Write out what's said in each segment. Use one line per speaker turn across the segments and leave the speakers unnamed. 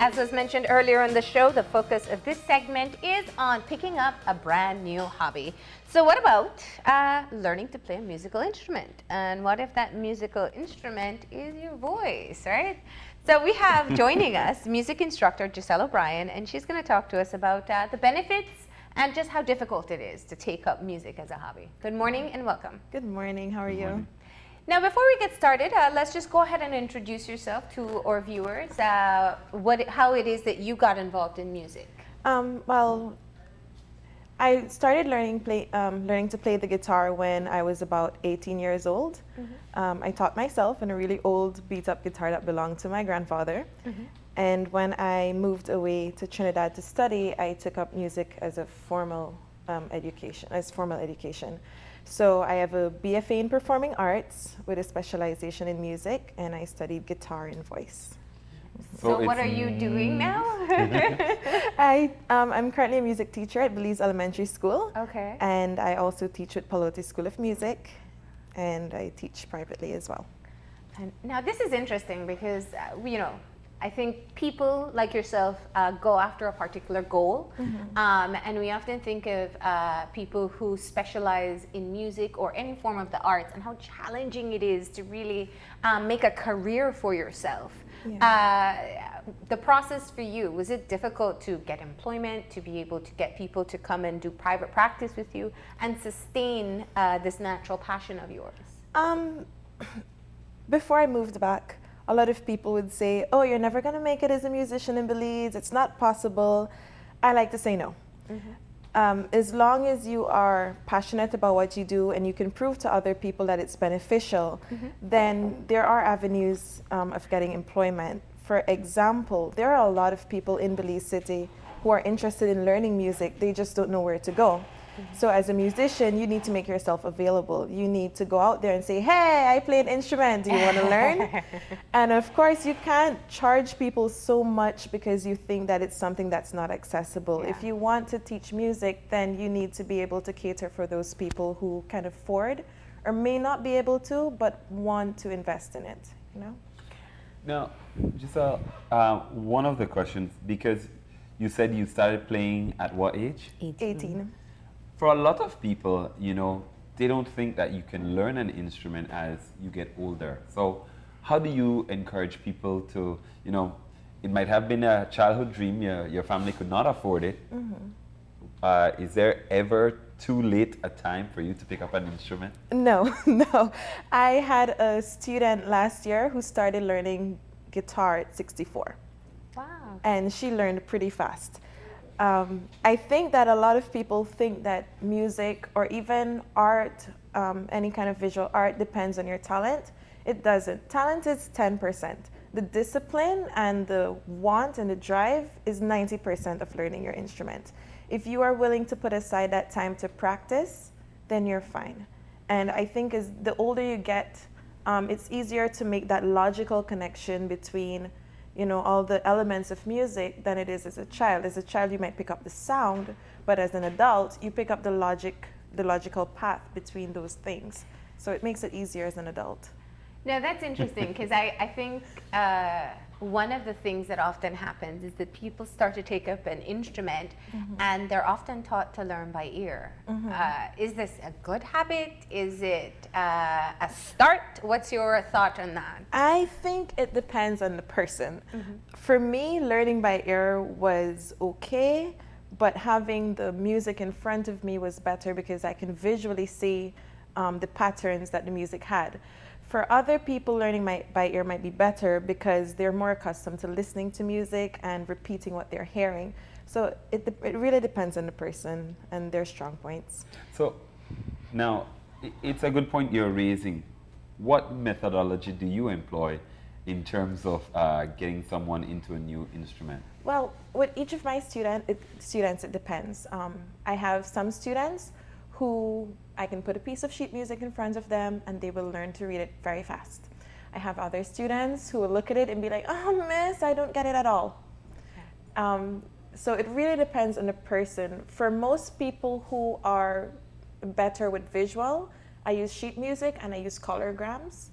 As was mentioned earlier in the show, the focus of this segment is on picking up a brand new hobby. So what about learning to play a musical instrument? And what if that musical instrument is your voice, right? So we have joining us music instructor Giselle O'Brien, and she's going to talk to us about the benefits and just how difficult it is to take up music as a hobby. Good morning and welcome.
Good morning, how are you?
Now, before we get started, let's just go ahead and introduce yourself to our viewers, how it is that you got involved in music.
Well, I started learning to play the guitar when I was about 18 years old. I taught myself in a really old beat-up guitar that belonged to my grandfather. And when I moved away to Trinidad to study, I took up music as a formal education. So I have a BFA in Performing Arts with a specialization in music, and I studied guitar and voice.
So what are you doing now?
I'm currently a music teacher at Belize Elementary School.
Okay.
And I also teach at Pelote School of Music, and I teach privately as well.
And now this is interesting because, I think people like yourself go after a particular goal, and we often think of people who specialize in music or any form of the arts and how challenging it is to really make a career for yourself. Yeah. The process for you, was it difficult to get employment, to be able to get people to come and do private practice with you and sustain this natural passion of yours?
Before I moved back, a lot of people would say, oh, you're never going to make it as a musician in Belize. It's not possible. I like to say no. As long as you are passionate about what you do and you can prove to other people that it's beneficial, then there are avenues of getting employment. For example, there are a lot of people in Belize City who are interested in learning music. They just don't know where to go. So as a musician, you need to make yourself available. You need to go out there and say, hey, I play an instrument. Do you want to learn? And of course, you can't charge people so much because you think that it's something that's not accessible. Yeah. If you want to teach music, then you need to be able to cater for those people who can afford or may not be able to, but want to invest in it,
Now, Giselle, one of the questions, because you said you started playing at what age?
18.
For a lot of people, they don't think that you can learn an instrument as you get older. So how do you encourage people to, it might have been a childhood dream, your family could not afford it. Is there ever too late a time for you to pick up an instrument?
No. I had a student last year who started learning guitar at 64.
Wow.
And she learned pretty fast. I think that a lot of people think that music or even art, any kind of visual art, depends on your talent. It doesn't. Talent is 10%. The discipline and the want and the drive is 90% of learning your instrument. If you are willing to put aside that time to practice, then you're fine. And I think as the older you get, it's easier to make that logical connection between all the elements of music than it is as a child. As a child, you might pick up the sound, but as an adult, you pick up the logical path between those things. So it makes it easier as an adult.
Now that's interesting because I think one of the things that often happens is that people start to take up an instrument and they're often taught to learn by ear. Is this a good habit? Is it a start? What's your thought on that?
I think it depends on the person. For me, learning by ear was okay, but having the music in front of me was better because I can visually see the patterns that the music had. For other people, learning by ear might be better because they're more accustomed to listening to music and repeating what they're hearing. So it really depends on the person and their strong points.
So now, it's a good point you're raising. What methodology do you employ in terms of getting someone into a new instrument?
Well, with each of my students, it depends. I have some students who I can put a piece of sheet music in front of them and they will learn to read it very fast. I have other students who will look at it and be like, oh, miss, I don't get it at all. So it really depends on the person. For most people who are better with visual, I use sheet music and I use colorgrams.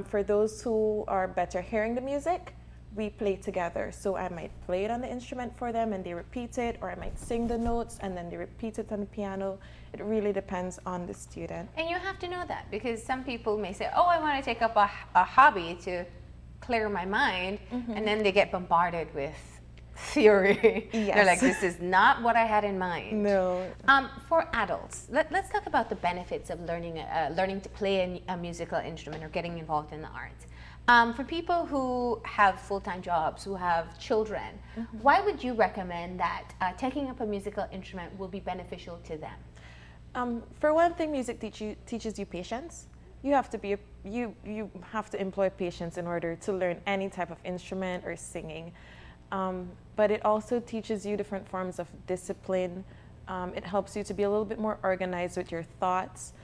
For those who are better hearing the music, we play together. So I might play it on the instrument for them and they repeat it, or I might sing the notes and then they repeat it on the piano. It really depends on the student.
And you have to know that, because some people may say, oh, I want to take up a hobby to clear my mind, and then they get bombarded with theory.
Yes.
They're like, this is not what I had in mind.
No.
For adults, let's talk about the benefits of learning to play a musical instrument or getting involved in the arts. For people who have full-time jobs, who have children, why would you recommend that taking up a musical instrument will be beneficial to them?
For one thing, music teaches you patience. You have to you have to employ patience in order to learn any type of instrument or singing. But it also teaches you different forms of discipline. It helps you to be a little bit more organized with your thoughts.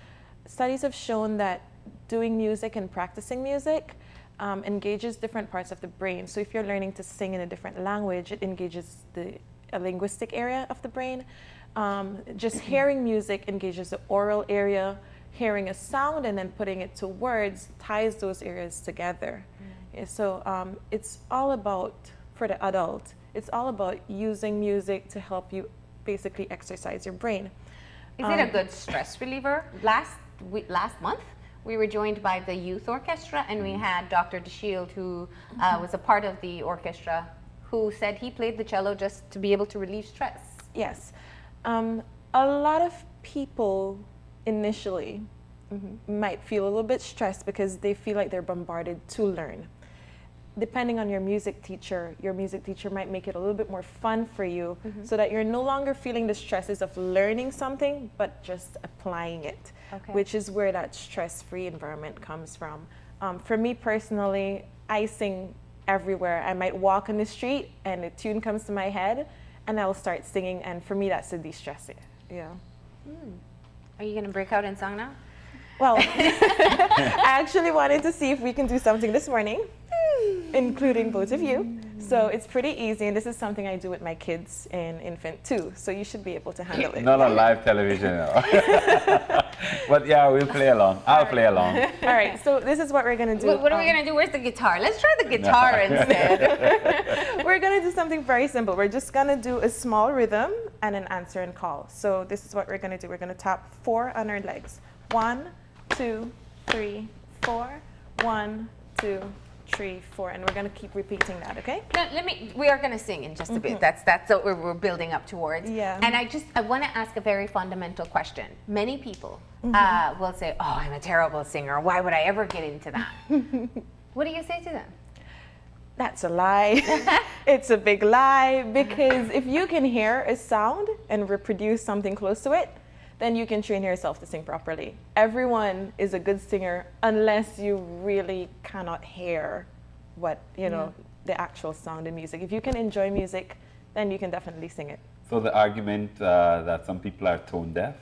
Studies have shown that doing music and practicing music engages different parts of the brain. So if you're learning to sing in a different language, it engages a linguistic area of the brain. Just hearing music engages the oral area. Hearing a sound and then putting it to words ties those areas together. So it's all about, for the adult, it's all about using music to help you basically exercise your brain.
Is it a good stress reliever? Last month, we were joined by the youth orchestra, and we had Dr. DeShield, who was a part of the orchestra, who said he played the cello just to be able to relieve stress.
Yes. A lot of people initially might feel a little bit stressed because they feel like they're bombarded to learn. Depending on your music teacher might make it a little bit more fun for you, so that you're no longer feeling the stresses of learning something, but just applying it, which is where that stress-free environment comes from. For me personally, I sing everywhere. I might walk on the street and a tune comes to my head and I'll start singing, and for me that's a de-stressing. Yeah.
Are you going to break out in song now?
Well, I actually wanted to see if we can do something this morning, including both of you. So it's pretty easy, and this is something I do with my kids and infant too. So you should be able to handle it.
Not on live television. But yeah, we'll play along. I'll play along.
All right, so this is what we're gonna do.
What are we gonna do? Where's the guitar? Let's try the guitar instead.
We're gonna do something very simple. We're just gonna do a small rhythm and an answer and call. So this is what we're gonna do. We're gonna tap 4 on our legs. 1, 2, 3, 4. 1, 2, 3, 4, and we're gonna keep repeating that, okay?
No, we are gonna sing in just a bit. That's what we're building up towards.
Yeah.
And I wanna ask a very fundamental question. Many people will say, oh, I'm a terrible singer. Why would I ever get into that? What do you say to them?
That's a lie. It's a big lie, because if you can hear a sound and reproduce something close to it, then you can train yourself to sing properly. Everyone is a good singer unless you really cannot hear what, the actual sound in music. If you can enjoy music, then you can definitely sing it.
So the argument that some people are tone deaf?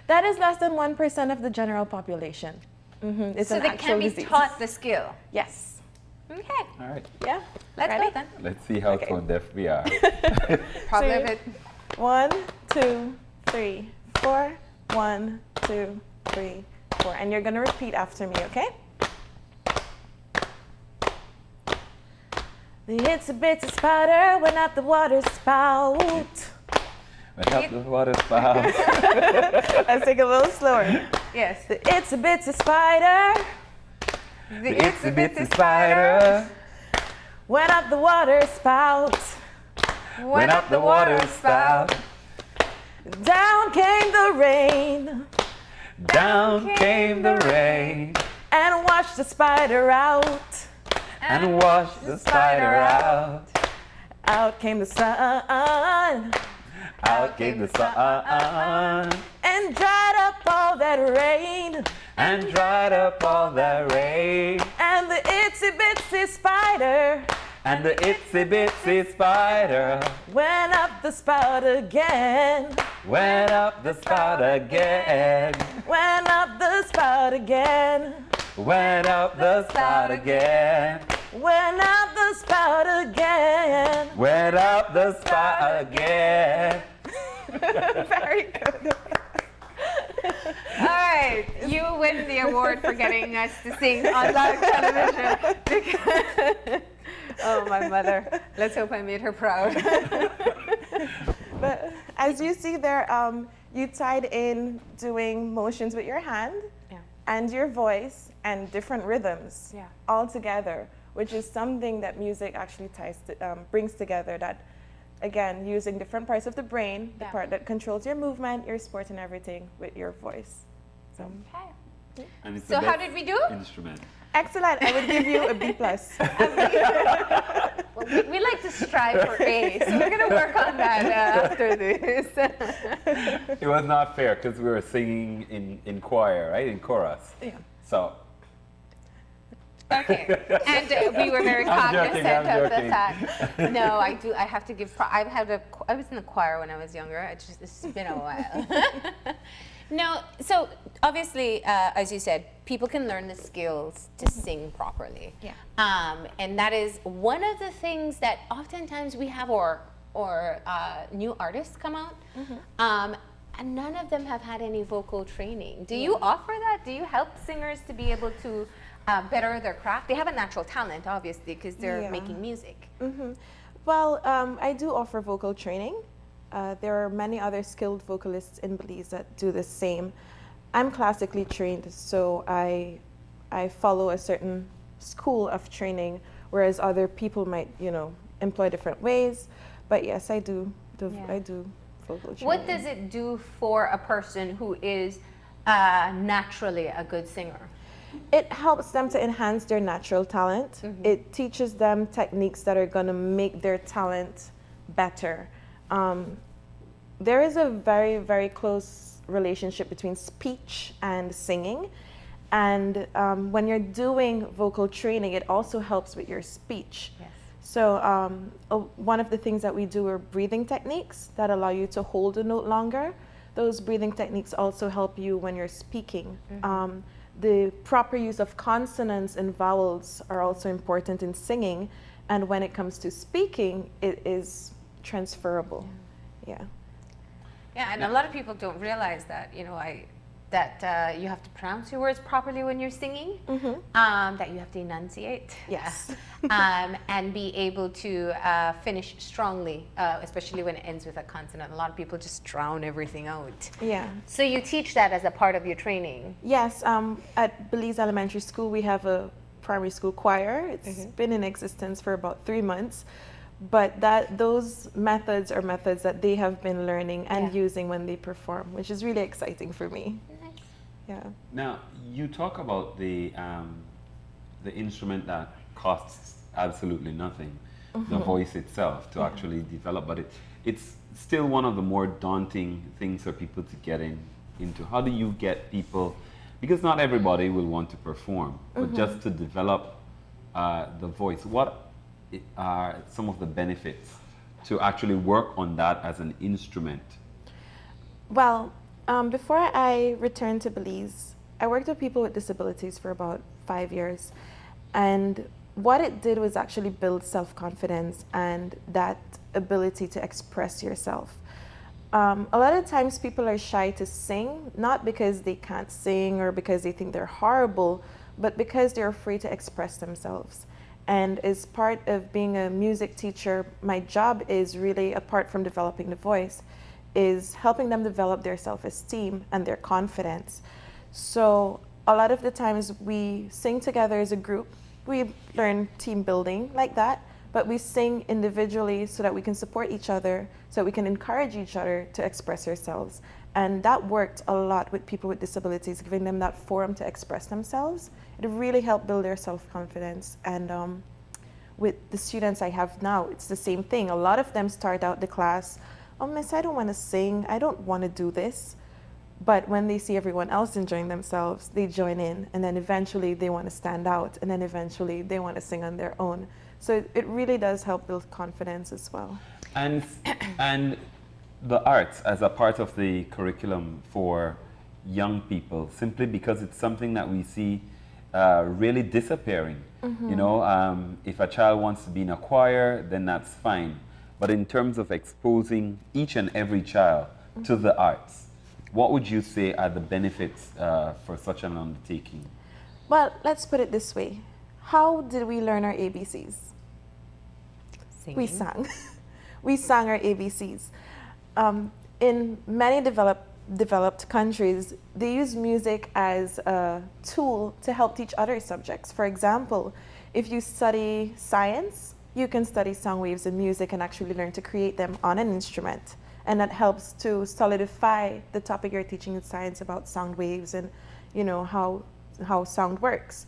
That is less than 1% of the general population. It's
so
an
they
actual
can be
disease.
taught the skill.
Yes.
Okay.
All right.
Yeah.
Let's
Ready?
go then.
Let's see how tone deaf we are.
Probably
So-
a bit.
1, 2, 3, 4. 1, 2, 3, 4. And you're gonna repeat after me, okay? The itsy bitsy spider went up the water spout.
Went up the water spout.
Let's take it a little slower.
Yes.
The itsy bitsy spider
The itsy bitsy spider
went up the water spout.
went up the water spout.
Down came the rain
Down came the rain
and washed the spider out.
and washed the spider out.
Out came the sun
Out came the sun
and dried up all that rain.
and dried up all the rain.
And the itsy bitsy spider
And the itsy bitsy spider
went up the spout again.
went up the spout again.
Went up the spout again.
Went up the spout again.
Went up the spout again.
Went up the spout again.
Very good.
All right, you win the award for getting us to sing on live television. Oh, my mother. Let's hope I made her proud.
But as you see there, you tied in doing motions with your hand and your voice and different rhythms all together, which is something that music actually brings together. That, again, using different parts of the brain, the part that controls your movement, your sport, and everything with your voice. So,
And it's
so how did we do?
Instrument.
excellent. I would give you a B+.
Well, we like to strive for A, so we're going to work on that after this.
It was not fair because we were singing in choir, right? In chorus.
Yeah.
So.
Okay, and we were very cognizant of the fact. No, I do. I have to give. I was in the choir when I was younger. It's been a while. No, so obviously, as you said, people can learn the skills to sing properly.
Yeah.
And that is one of the things that oftentimes we have, or new artists come out, and none of them have had any vocal training. Do you offer that? Do you help singers to be able to better their craft? They have a natural talent, obviously, because they're making music.
Well, I do offer vocal training. There are many other skilled vocalists in Belize that do the same. I'm classically trained, so I follow a certain school of training, whereas other people might, employ different ways. But yes, I do vocal training.
What does it do for a person who is naturally a good singer?
It helps them to enhance their natural talent. It teaches them techniques that are going to make their talent better. There is a very, very close relationship between speech and singing. And when you're doing vocal training, it also helps with your speech.
Yes.
So one of the things that we do are breathing techniques that allow you to hold a note longer. Those breathing techniques also help you when you're speaking. The proper use of consonants and vowels are also important in singing. And when it comes to speaking, it is transferable. Yeah,
and a lot of people don't realize that, that you have to pronounce your words properly when you're singing, that you have to enunciate.
Yes.
And be able to finish strongly, especially when it ends with a consonant. A lot of people just drown everything out.
Yeah.
So you teach that as a part of your training?
Yes. At Belize Elementary School, we have a primary school choir. It's been in existence for about 3 months. But those methods are methods that they have been learning and using when they perform, which is really exciting for me.
Nice.
Yeah.
Now, you talk about the instrument that costs absolutely nothing, the voice itself to actually develop, but it's still one of the more daunting things for people to get into. How do you get people, because not everybody will want to perform, but just to develop the voice, what are some of the benefits to actually work on that as an instrument?
Well, before I returned to Belize, I worked with people with disabilities for about 5 years. And what it did was actually build self-confidence and that ability to express yourself. A lot of times people are shy to sing, not because they can't sing or because they think they're horrible, but because they're afraid to express themselves. And as part of being a music teacher, my job is really, apart from developing the voice, is helping them develop their self-esteem and their confidence. So a lot of the times we sing together as a group. We learn team building like that, but we sing individually so that we can support each other, so we can encourage each other to express ourselves. And that worked a lot with people with disabilities, giving them that forum to express themselves. It really helped build their self-confidence. And with the students I have now, it's the same thing. A lot of them start out the class, "Oh, miss, I don't want to sing. I don't want to do this." But when they see everyone else enjoying themselves, they join in. And then eventually they want to stand out. And then eventually they want to sing on their own. So it really does help build confidence as well.
And the arts as a part of the curriculum for young people, simply because it's something that we see really disappearing. If a child wants to be in a choir, then that's fine. But in terms of exposing each and every child to the arts, what would you say are the benefits for such an undertaking?
Well, let's put it this way. How did we learn our ABCs?
Singing.
We sang. We sang our ABCs. In many developed countries, they use music as a tool to help teach other subjects. For example, if you study science, you can study sound waves and music and actually learn to create them on an instrument. And that helps to solidify the topic you're teaching in science about sound waves and, you know, how sound works.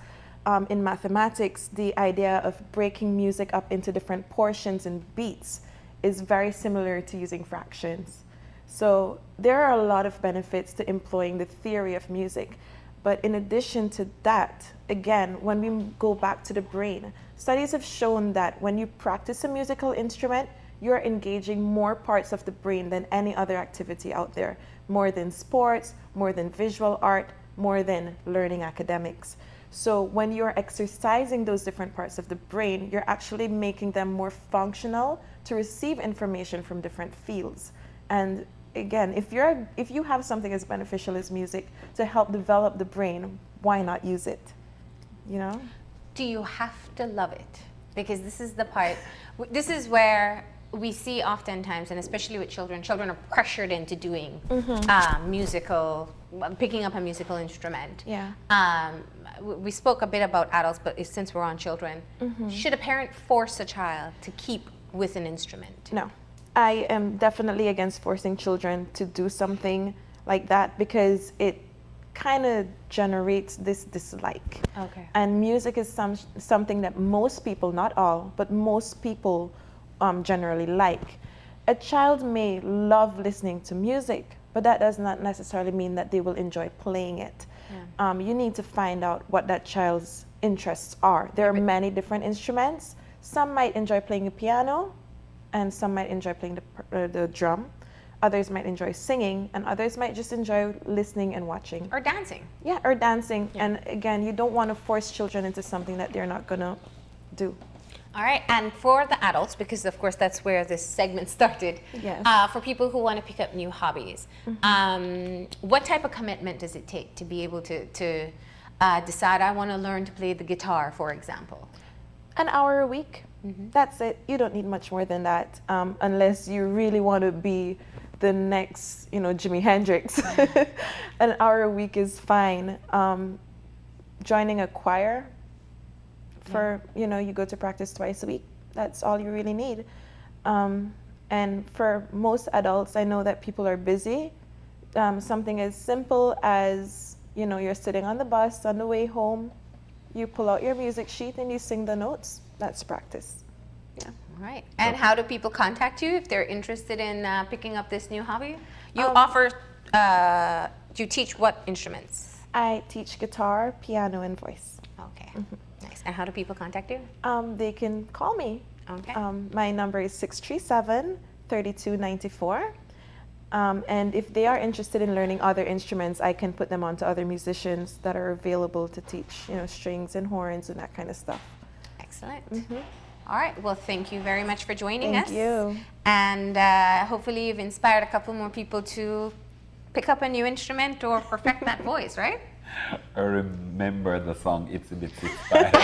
In mathematics, the idea of breaking music up into different portions and beats is very similar to using fractions. So there are a lot of benefits to employing the theory of music. But in addition to that, again, when we go back to the brain, studies have shown that when you practice a musical instrument, you're engaging more parts of the brain than any other activity out there, more than sports, more than visual art, more than learning academics. So when you're exercising those different parts of the brain, you're actually making them more functional to receive information from different fields. And again, if you have something as beneficial as music to help develop the brain, why not use it? You know?
Do you have to love it? Because this is the part, this is where we see oftentimes, and especially with children are pressured into doing picking up a musical instrument.
Yeah.
We spoke a bit about adults, but since we're on children, should a parent force a child to keep with an instrument?
No. I am definitely against forcing children to do something like that because it kind of generates this dislike.
Okay.
And music is something that most people, not all, but most people generally like. A child may love listening to music, but that does not necessarily mean that they will enjoy playing it. Yeah. You need to find out what that child's interests are. There are many different instruments. Some might enjoy playing the piano, and some might enjoy playing the drum. Others might enjoy singing, and others might just enjoy listening and watching.
Or dancing.
Yeah, or dancing.
Yeah.
And again, you don't want to force children into something that they're not gonna do.
All right, and for the adults, because of course that's where this segment started,
Yes.
for people who want to pick up new hobbies, what type of commitment does it take to be able to decide I want to learn to play the guitar, for example?
An hour a week. That's it. You don't need much more than that, unless you really want to be the next, Jimi Hendrix. An hour a week is fine. Joining a choir for, you go to practice twice a week. That's all you really need. And for most adults, I know that people are busy. Something as simple as, you're sitting on the bus on the way home, you pull out your music sheet and you sing the notes. That's practice. Yeah.
All right. And how do people contact you if they're interested in picking up this new hobby? You offer, do you teach what instruments?
I teach guitar, piano, and voice.
Okay. Nice. And how do people contact you?
They can call me.
Okay.
My number is 637-3294. And if they are interested in learning other instruments, I can put them on to other musicians that are available to teach, strings and horns and that kind of stuff.
Excellent. All right. Well, thank you very much for joining us.
Thank you.
And hopefully you've inspired a couple more people to pick up a new instrument or perfect that voice, right?
I remember the song It's a Bit Inspired.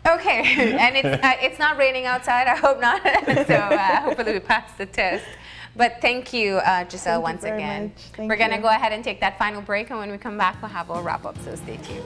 Okay, and it's not raining outside. I hope not. So hopefully we pass the test. But thank you, Giselle, once again.
Thank
We're going to
you.
go ahead and take that final break, and when we come back, we'll have our wrap up. So stay tuned.